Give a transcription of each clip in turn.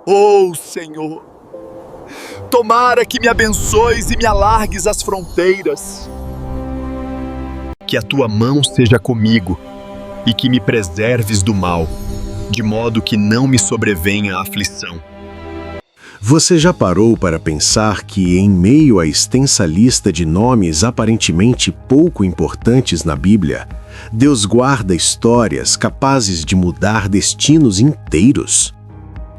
Oh, Senhor, tomara que me abençoes e me alargues as fronteiras. Que a tua mão seja comigo e que me preserves do mal, de modo que não me sobrevenha a aflição. Você já parou para pensar que, em meio à extensa lista de nomes aparentemente pouco importantes na Bíblia, Deus guarda histórias capazes de mudar destinos inteiros?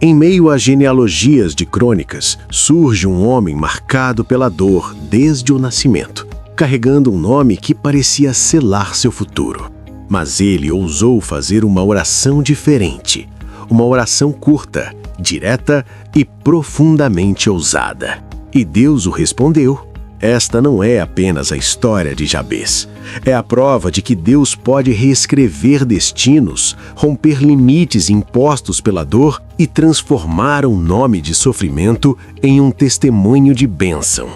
Em meio a genealogias de crônicas, surge um homem marcado pela dor desde o nascimento, carregando um nome que parecia selar seu futuro. Mas ele ousou fazer uma oração diferente, uma oração curta, direta e profundamente ousada. E Deus o respondeu. Esta não é apenas a história de Jabez. É a prova de que Deus pode reescrever destinos, romper limites impostos pela dor e transformar um nome de sofrimento em um testemunho de bênção.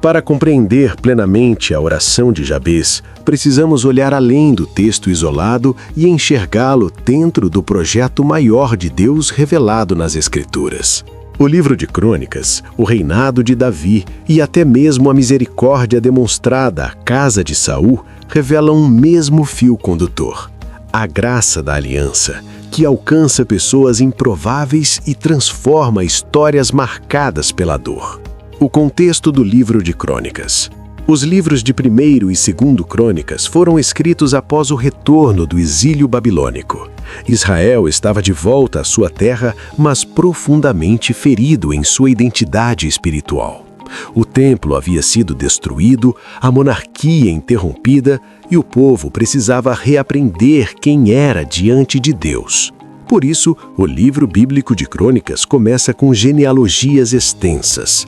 Para compreender plenamente a oração de Jabez, precisamos olhar além do texto isolado e enxergá-lo dentro do projeto maior de Deus revelado nas Escrituras. O livro de Crônicas, o reinado de Davi e até mesmo a misericórdia demonstrada à casa de Saul revelam um mesmo fio condutor: a graça da aliança, que alcança pessoas improváveis e transforma histórias marcadas pela dor. O contexto do livro de Crônicas. Os livros de 1º e 2º Crônicas foram escritos após o retorno do exílio babilônico. Israel estava de volta à sua terra, mas profundamente ferido em sua identidade espiritual. O templo havia sido destruído, a monarquia interrompida e o povo precisava reaprender quem era diante de Deus. Por isso, o livro bíblico de Crônicas começa com genealogias extensas.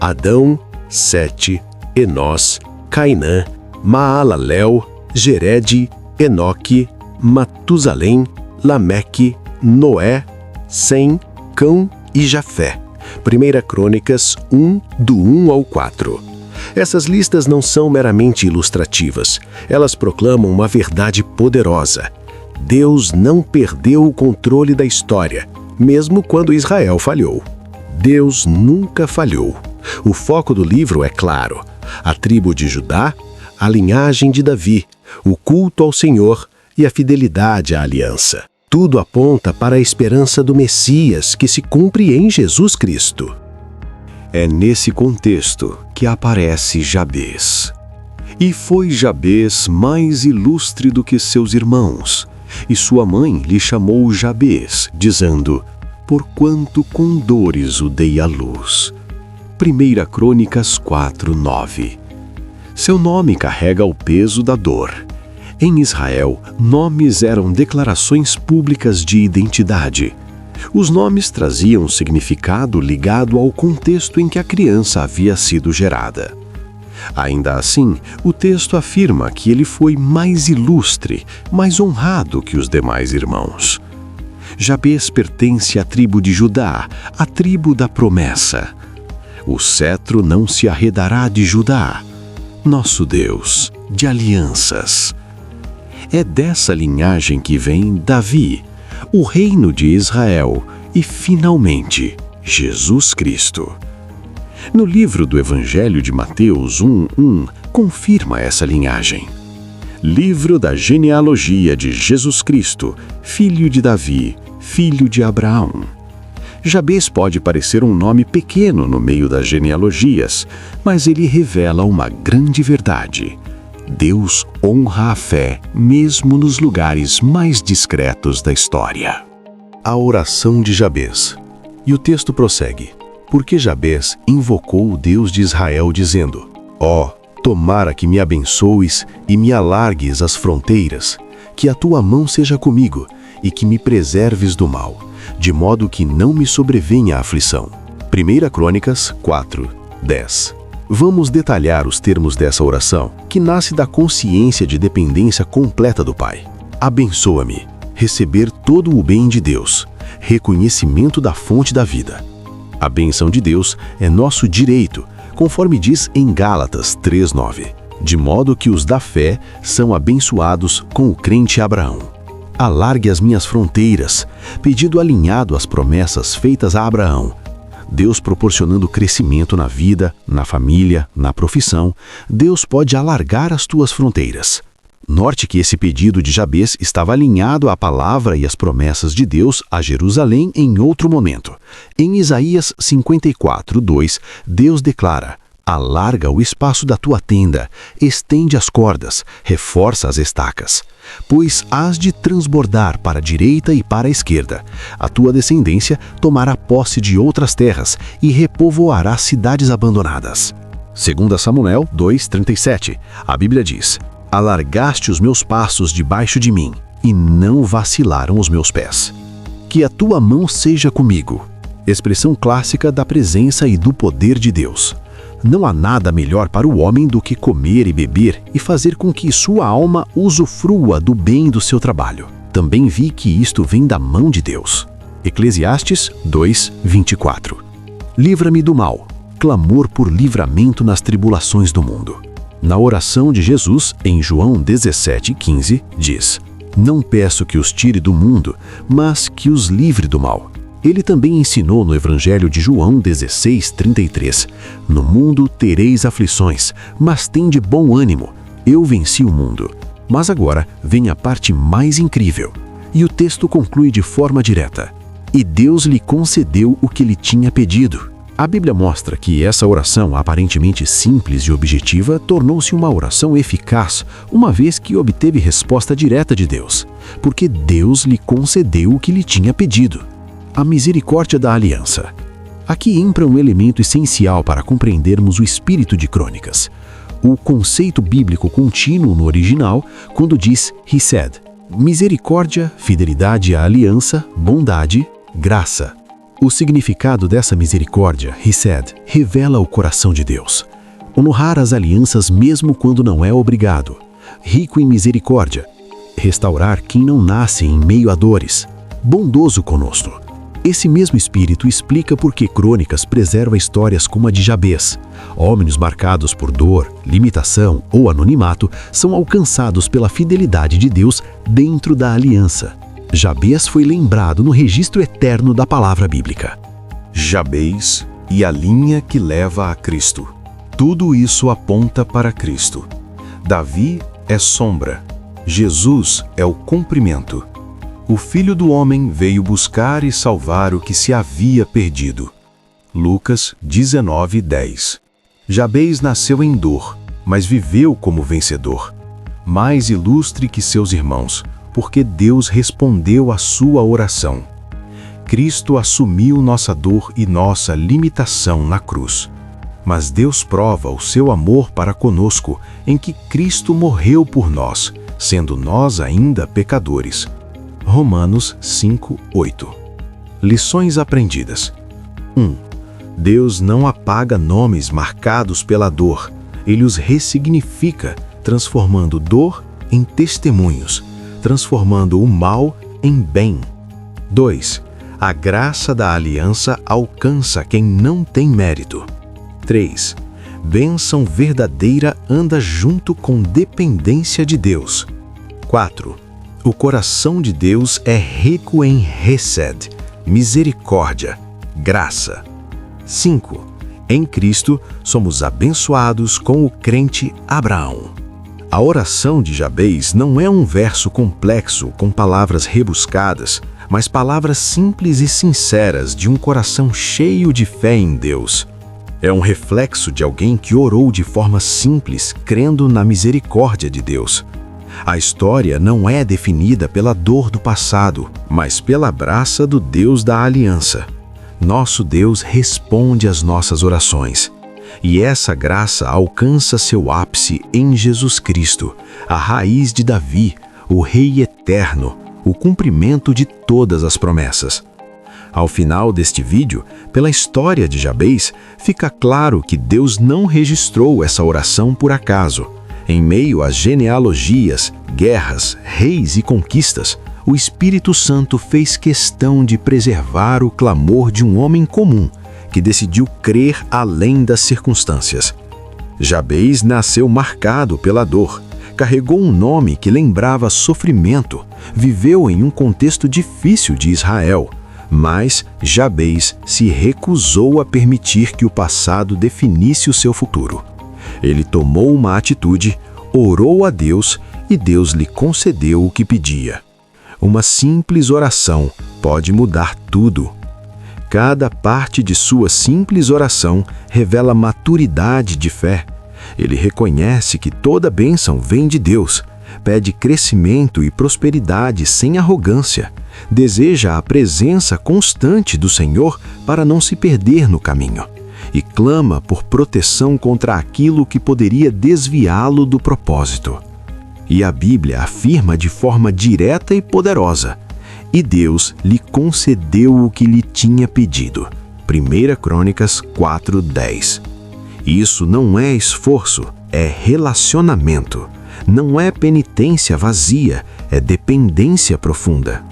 Adão, Sete, Enós, Cainã, Maalalel, Jered, Enoque, Matusalém, Lameque, Noé, Sem, Cão e Jafé. 1 Crônicas 1, do 1 ao 4. Essas listas não são meramente ilustrativas. Elas proclamam uma verdade poderosa. Deus não perdeu o controle da história, mesmo quando Israel falhou. Deus nunca falhou. O foco do livro é claro: a tribo de Judá, a linhagem de Davi, o culto ao Senhor e a fidelidade à aliança. Tudo aponta para a esperança do Messias que se cumpre em Jesus Cristo. É nesse contexto que aparece Jabez. E foi Jabez mais ilustre do que seus irmãos, e sua mãe lhe chamou Jabez, dizendo: porquanto com dores o dei à luz. 1 Crônicas 4, 9. Seu nome carrega o peso da dor. Em Israel, nomes eram declarações públicas de identidade. Os nomes traziam um significado ligado ao contexto em que a criança havia sido gerada. Ainda assim, o texto afirma que ele foi mais ilustre, mais honrado que os demais irmãos. Jabez pertence à tribo de Judá, a tribo da promessa. O cetro não se arredará de Judá, nosso Deus, de alianças. É dessa linhagem que vem Davi, o reino de Israel e, finalmente, Jesus Cristo. No livro do Evangelho de Mateus 1:1, confirma essa linhagem. Livro da genealogia de Jesus Cristo, filho de Davi, filho de Abraão. Jabez pode parecer um nome pequeno no meio das genealogias, mas ele revela uma grande verdade. Deus honra a fé mesmo nos lugares mais discretos da história. A oração de Jabez. E o texto prossegue: porque Jabez invocou o Deus de Israel, dizendo: ó, tomara que me abençoes e me alargues as fronteiras, que a tua mão seja comigo e que me preserves do mal, de modo que não me sobrevenha a aflição. 1 Crônicas 4, 10. Vamos detalhar os termos dessa oração, que nasce da consciência de dependência completa do Pai. Abençoa-me, receber todo o bem de Deus, reconhecimento da fonte da vida. A bênção de Deus é nosso direito, conforme diz em Gálatas 3:9, de modo que os da fé são abençoados com o crente Abraão. alargue as minhas fronteiras, pedido alinhado às promessas feitas a Abraão. Deus proporcionando crescimento na vida, na família, na profissão, Deus pode alargar as tuas fronteiras. Note que esse pedido de Jabez estava alinhado à palavra e às promessas de Deus a Jerusalém em outro momento. Em Isaías 54:2, Deus declara: alarga o espaço da tua tenda, estende as cordas, reforça as estacas, pois hás de transbordar para a direita e para a esquerda. A tua descendência tomará posse de outras terras e repovoará cidades abandonadas. 2 Samuel 2:37, a Bíblia diz: alargaste os meus passos debaixo de mim, e não vacilaram os meus pés. Que a tua mão seja comigo. Expressão clássica da presença e do poder de Deus. Não há nada melhor para o homem do que comer e beber e fazer com que sua alma usufrua do bem do seu trabalho. Também vi que isto vem da mão de Deus. Eclesiastes 2:24. Livra-me do mal. Clamor por livramento nas tribulações do mundo. Na oração de Jesus, em João 17:15, diz: não peço que os tire do mundo, mas que os livre do mal. Ele também ensinou no Evangelho de João 16:33, no mundo tereis aflições, mas tende bom ânimo, eu venci o mundo. Mas agora vem a parte mais incrível, e o texto conclui de forma direta: e Deus lhe concedeu o que lhe tinha pedido. A Bíblia mostra que essa oração, aparentemente simples e objetiva, tornou-se uma oração eficaz, uma vez que obteve resposta direta de Deus, porque Deus lhe concedeu o que lhe tinha pedido. A misericórdia da aliança. Aqui entra um elemento essencial para compreendermos o espírito de Crônicas. O conceito bíblico contínuo no original, quando diz Hesed, misericórdia, fidelidade à aliança, bondade, graça. O significado dessa misericórdia, Hesed, revela o coração de Deus. Honrar as alianças mesmo quando não é obrigado. Rico em misericórdia. Restaurar quem não nasce em meio a dores. Bondoso conosco. Esse mesmo espírito explica por que Crônicas preserva histórias como a de Jabez. Homens marcados por dor, limitação ou anonimato são alcançados pela fidelidade de Deus dentro da aliança. Jabez foi lembrado no registro eterno da palavra bíblica. Jabez e a linha que leva a Cristo. Tudo isso aponta para Cristo. Davi é sombra. Jesus é o cumprimento. O Filho do Homem veio buscar e salvar o que se havia perdido. Lucas 19:10. Jabez nasceu em dor, mas viveu como vencedor. Mais ilustre que seus irmãos, porque Deus respondeu à sua oração. Cristo assumiu nossa dor e nossa limitação na cruz. Mas Deus prova o seu amor para conosco em que Cristo morreu por nós, sendo nós ainda pecadores. Romanos 5:8. Lições aprendidas. 1. Deus não apaga nomes marcados pela dor. Ele os ressignifica, transformando dor em testemunhos, transformando o mal em bem. 2. A graça da aliança alcança quem não tem mérito. 3. Bênção verdadeira anda junto com dependência de Deus. 4. O coração de Deus é rico em Hesed, misericórdia, graça. 5. Em Cristo somos abençoados com o crente Abraão. A oração de Jabez não é um verso complexo com palavras rebuscadas, mas palavras simples e sinceras de um coração cheio de fé em Deus. É um reflexo de alguém que orou de forma simples, crendo na misericórdia de Deus. A história não é definida pela dor do passado, mas pela graça do Deus da aliança. Nosso Deus responde às nossas orações. E essa graça alcança seu ápice em Jesus Cristo, a raiz de Davi, o Rei eterno, o cumprimento de todas as promessas. Ao final deste vídeo, pela história de Jabez, fica claro que Deus não registrou essa oração por acaso. Em meio às genealogias, guerras, reis e conquistas, o Espírito Santo fez questão de preservar o clamor de um homem comum, que decidiu crer além das circunstâncias. Jabez nasceu marcado pela dor, carregou um nome que lembrava sofrimento, viveu em um contexto difícil de Israel, mas Jabez se recusou a permitir que o passado definisse o seu futuro. Ele tomou uma atitude, orou a Deus e Deus lhe concedeu o que pedia. Uma simples oração pode mudar tudo. Cada parte de sua simples oração revela maturidade de fé. Ele reconhece que toda bênção vem de Deus, pede crescimento e prosperidade sem arrogância, deseja a presença constante do Senhor para não se perder no caminho, e clama por proteção contra aquilo que poderia desviá-lo do propósito. E a Bíblia afirma de forma direta e poderosa: e Deus lhe concedeu o que lhe tinha pedido. 1 Crônicas 4:10. Isso não é esforço, é relacionamento. Não é penitência vazia, é dependência profunda.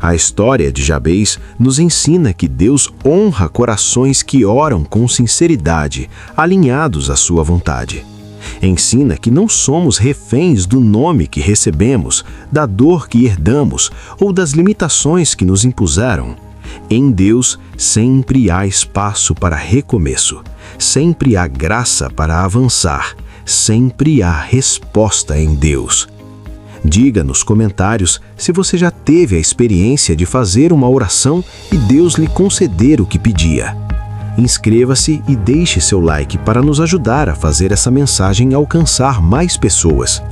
A história de Jabez nos ensina que Deus honra corações que oram com sinceridade, alinhados à sua vontade. Ensina que não somos reféns do nome que recebemos, da dor que herdamos ou das limitações que nos impuseram. Em Deus sempre há espaço para recomeço, sempre há graça para avançar, sempre há resposta em Deus. Diga nos comentários se você já teve a experiência de fazer uma oração e Deus lhe conceder o que pedia. Inscreva-se e deixe seu like para nos ajudar a fazer essa mensagem alcançar mais pessoas.